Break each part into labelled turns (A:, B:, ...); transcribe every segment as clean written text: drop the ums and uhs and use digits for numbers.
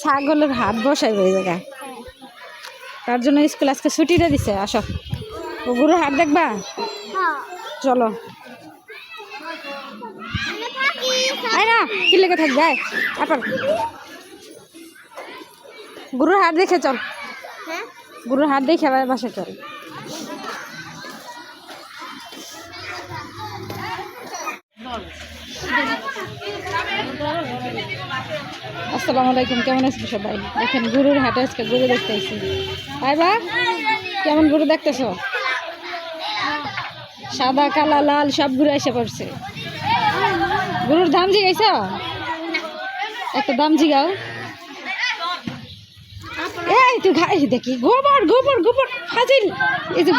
A: ছাগলের হাট বসাইব এই জায়গায়, তার জন্য স্কুল আজকে ছুটিটা দিছে। আসো, ও গরুর হাট দেখবা, চলো। আয় না, কি লেগে থাকবে, তারপর গরুর হাট দেখে চল, গরুর হাট দেখে আবার বাসায় চল। আসসালামু আলাইকুম, কেমন আছেন সবাই? দেখেন গরুর হাটে আজকে গরু দেখতে আসছি। আইবা, কেমন গরু দেখতেছ? সাদা কালা লাল সব গরু এসে পড়ছে। গরুর দাম জিগাইছ? একটা দাম জিগাও। এই তুই খাই দেখি, গোবর গোবর গোবর ফাজিল, এই যে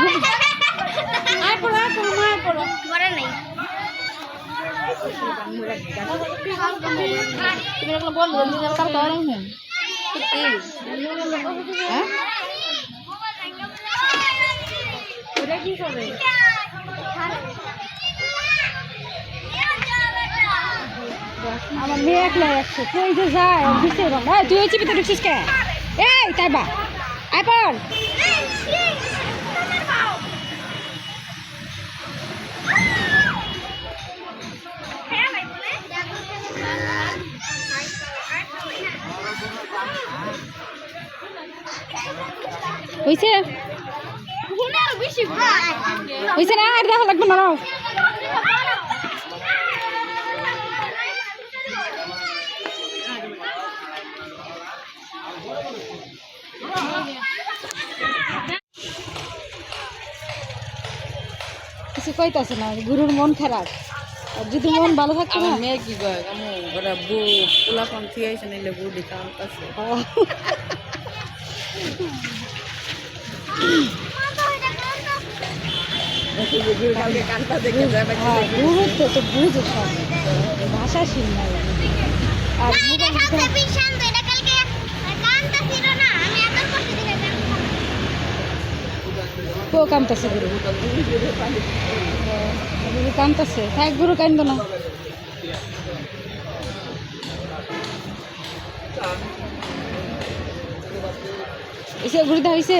A: আমার মেয়ে একলা একশো, তুই যে যায় বুঝতে পারবো। তুই ওই চিপিতে ঢুকছিস কে? এই তাই বা আয় পর। হয়েছে হয়েছে না, আর দেখা লাগবে না। কিছু কইতাছে না, গুরুর মন খারাপ। আর যদি মন ভালো থাকতো না,
B: মেয়ে কি কয় ওরা বউ পোলাপন থিয়েছে নিলে বউ দিতে আছে।
A: গুরু তো বুঝে সব ভাষা শিল নাই। আর কেউ কামতাছে, গুরু গুরু কামতাছে, থাক গুরু কান্দ না। এসে গুরুদা হয়েছে,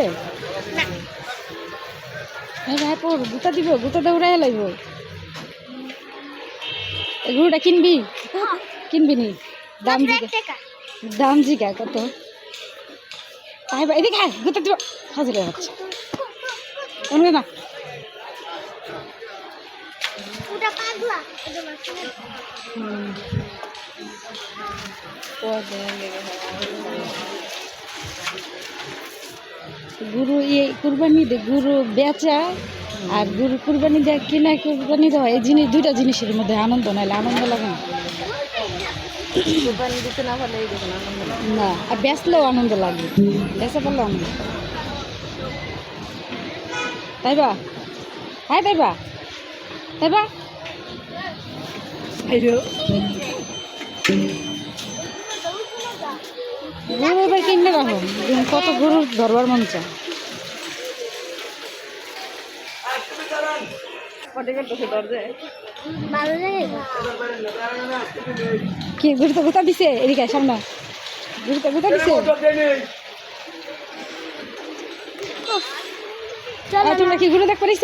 A: গুতা দিব, গুতা দৌড়াই লাগব। গরুটা কিনবি, কিনবি নি? দাম জিগা, দাম জিগা কত? তাই বা এদিকে গুতা দিব, হাজির হচ্ছে না। গুরু কুরবানি দে, গুরু বেচা আর গুরু কুরবানি দেয় কিনা, কুরবানি দেওয়া, এই জিনিস দুইটা জিনিসের মধ্যে আনন্দ, নাইলে আনন্দ লাগে না।
B: কুরবানি দিতে না পারলে
A: না, আর বেচলেও আনন্দ লাগে, বেচা পারলেও আনন্দ। তাইবা হ্যাঁ, তাইবা তাইবা গরু এবার কিনলে রাখো, কত গরু ধরবার মন চায়। কি গুরুত্ব গুতা দিছে? এদিকে সামনে গুরুত্ব গুতা দিছে। তোমরা কি গরু দেখ পারিস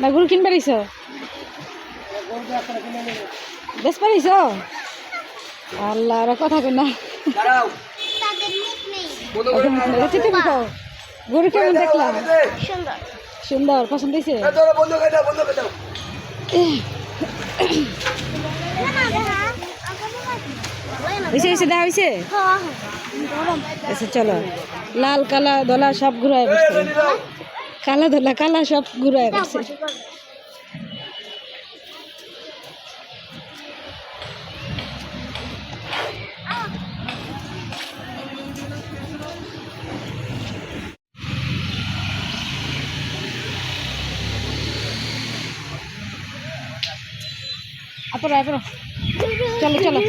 A: না গরু কিন পারিস? বেশ পারিস? আল্লাহ, ওরা কথা কই না। গরু কেমন দেখলাম? সুন্দর, পছন্দ হয়েছে? হয়েছে দেখা হয়েছে। আচ্ছা চলো, লাল কালা ধলা সব ঘুরায় বসছে, কালা ধলা কালা সব ঘুরায় বসছে। আপর আপর, চলো চলো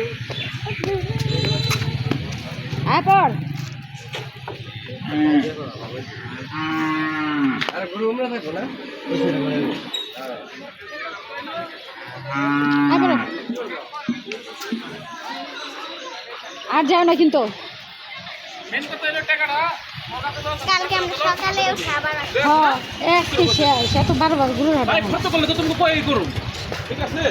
A: আপর। আর যাও না কিন্তু,
C: কালকে আমরা সকালে উঠে আবার আসবো।
A: হ্যাঁ একটি সে তো বারবার ঘুরে
D: ভাই খরচ করলে তো তুমি কই করুন ঠিক আছে